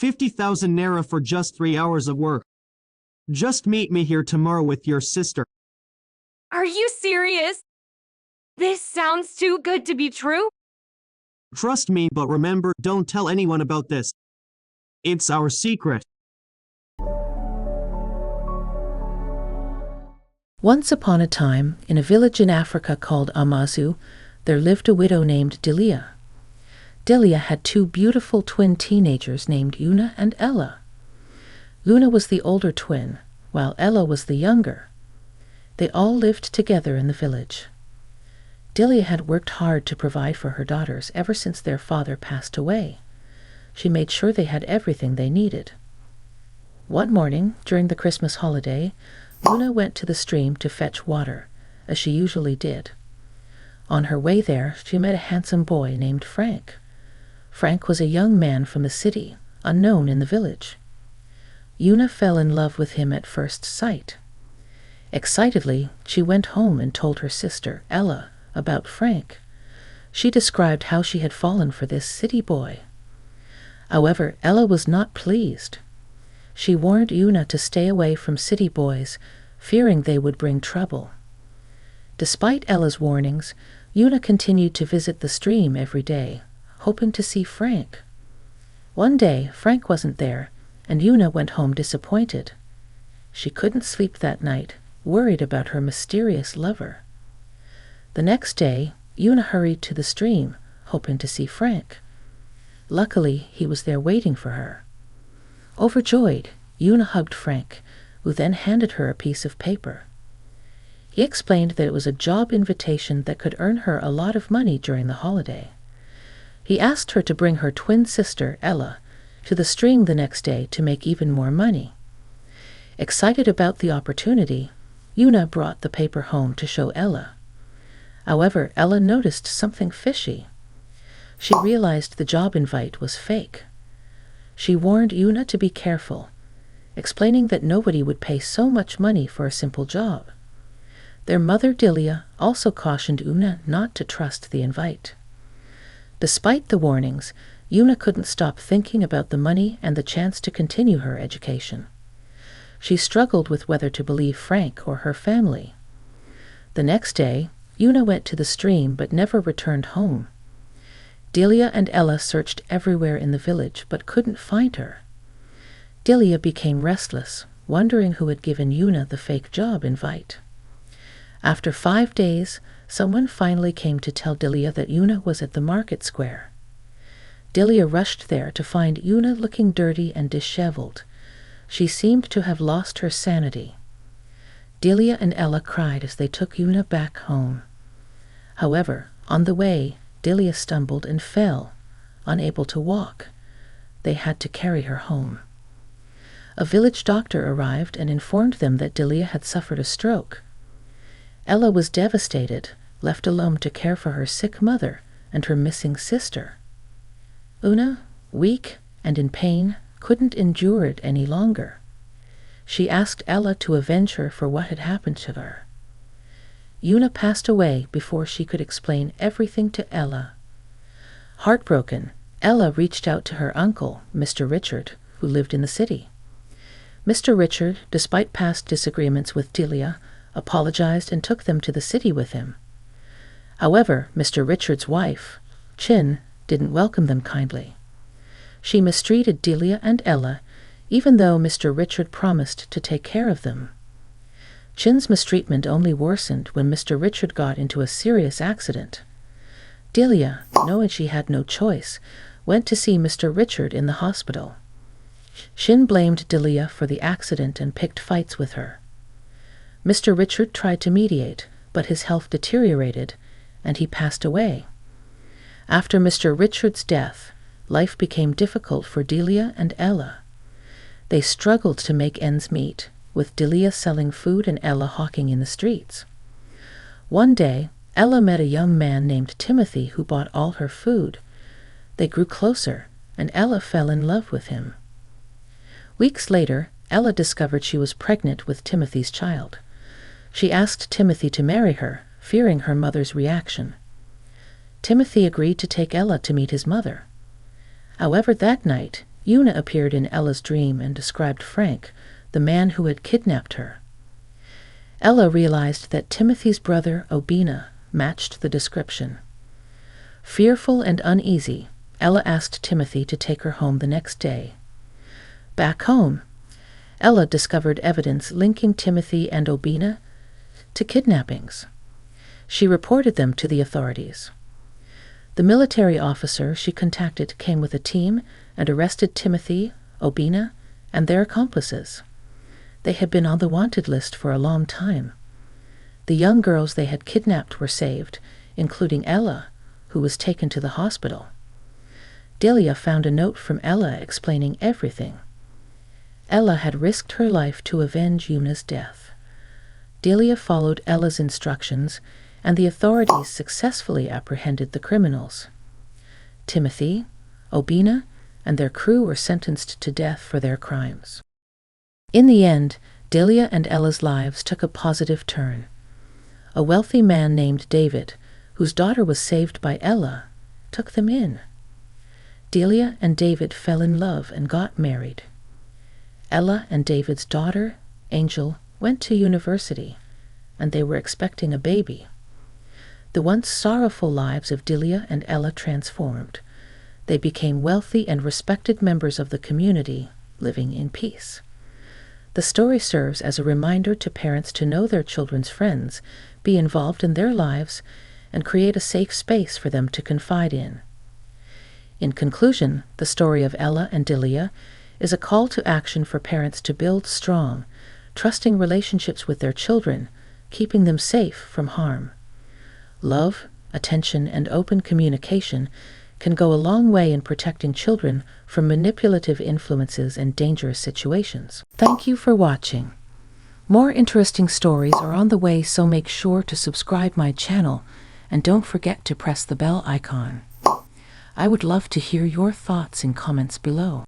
50,000 naira for just 3 hours of work. Just meet me here tomorrow with your sister. Are you serious? This sounds too good to be true. Trust me, but remember, don't tell anyone about this. It's our secret. Once upon a time, in a village in Africa called Amazu, there lived a widow named Delia. Delia had two beautiful twin teenagers named Yuna and Ella. Yuna was the older twin, while Ella was the younger. They all lived together in the village. Delia had worked hard to provide for her daughters ever since their father passed away. She made sure they had everything they needed. One morning, during the Christmas holiday, Yuna went to the stream to fetch water, as she usually did. On her way there, she met a handsome boy named Frank. Frank was a young man from the city, unknown in the village. Yuna fell in love with him at first sight. Excitedly, she went home and told her sister, Ella, about Frank. She described how she had fallen for this city boy. However, Ella was not pleased. She warned Yuna to stay away from city boys, fearing they would bring trouble. Despite Ella's warnings, Yuna continued to visit the stream every day, hoping to see Frank. One day, Frank wasn't there, and Yuna went home disappointed. She couldn't sleep that night, worried about her mysterious lover. The next day, Yuna hurried to the stream, hoping to see Frank. Luckily, he was there waiting for her. Overjoyed, Yuna hugged Frank, who then handed her a piece of paper. He explained that it was a job invitation that could earn her a lot of money during the holiday. He asked her to bring her twin sister, Ella, to the stream the next day to make even more money. Excited about the opportunity, Yuna brought the paper home to show Ella. However, Ella noticed something fishy. She realized the job invite was fake. She warned Yuna to be careful, explaining that nobody would pay so much money for a simple job. Their mother, Delia, also cautioned Yuna not to trust the invite. Despite the warnings, Yuna couldn't stop thinking about the money and the chance to continue her education. She struggled with whether to believe Frank or her family. The next day, Yuna went to the stream but never returned home. Delia and Ella searched everywhere in the village but couldn't find her. Delia became restless, wondering who had given Yuna the fake job invite. After 5 days, someone finally came to tell Delia that Yuna was at the market square. Delia rushed there to find Yuna looking dirty and disheveled. She seemed to have lost her sanity. Delia and Ella cried as they took Yuna back home. However, on the way, Delia stumbled and fell, unable to walk. They had to carry her home. A village doctor arrived and informed them that Delia had suffered a stroke. Ella was devastated, left alone to care for her sick mother and her missing sister. Yuna, weak and in pain, couldn't endure it any longer. She asked Ella to avenge her for what had happened to her. Yuna passed away before she could explain everything to Ella. Heartbroken, Ella reached out to her uncle, Mr. Richard, who lived in the city. Mr. Richard, despite past disagreements with Delia, apologized and took them to the city with him. However, Mr. Richard's wife, Chin, didn't welcome them kindly. She mistreated Delia and Ella, even though Mr. Richard promised to take care of them. Chin's mistreatment only worsened when Mr. Richard got into a serious accident. Delia, knowing she had no choice, went to see Mr. Richard in the hospital. Chin blamed Delia for the accident and picked fights with her. Mr. Richard tried to mediate, but his health deteriorated, and he passed away. After Mr. Richard's death, life became difficult for Delia and Ella. They struggled to make ends meet, with Delia selling food and Ella hawking in the streets. One day, Ella met a young man named Timothy who bought all her food. They grew closer, and Ella fell in love with him. Weeks later, Ella discovered she was pregnant with Timothy's child. She asked Timothy to marry her, fearing her mother's reaction. Timothy agreed to take Ella to meet his mother. However, that night, Yuna appeared in Ella's dream and described Frank, the man who had kidnapped her. Ella realized that Timothy's brother, Obina, matched the description. Fearful and uneasy, Ella asked Timothy to take her home the next day. Back home, Ella discovered evidence linking Timothy and Obina to kidnappings. She reported them to the authorities. The military officer she contacted came with a team and arrested Timothy, Obina, and their accomplices. They had been on the wanted list for a long time. The young girls they had kidnapped were saved, including Ella, who was taken to the hospital. Delia found a note from Ella explaining everything. Ella had risked her life to avenge Yuna's death. Delia followed Ella's instructions, and the authorities successfully apprehended the criminals. Timothy, Obina, and their crew were sentenced to death for their crimes. In the end, Delia and Ella's lives took a positive turn. A wealthy man named David, whose daughter was saved by Ella, took them in. Delia and David fell in love and got married. Ella and David's daughter, Angel, went to university, and they were expecting a baby. The once sorrowful lives of Delia and Ella transformed. They became wealthy and respected members of the community, living in peace. The story serves as a reminder to parents to know their children's friends, be involved in their lives, and create a safe space for them to confide in. In conclusion, the story of Ella and Delia is a call to action for parents to build strong, trusting relationships with their children, keeping them safe from harm. Love, attention, and open communication can go a long way in protecting children from manipulative influences and dangerous situations. Thank you for watching. More interesting stories are on the way, so make sure to subscribe my channel and don't forget to press the bell icon. I would love to hear your thoughts in comments below.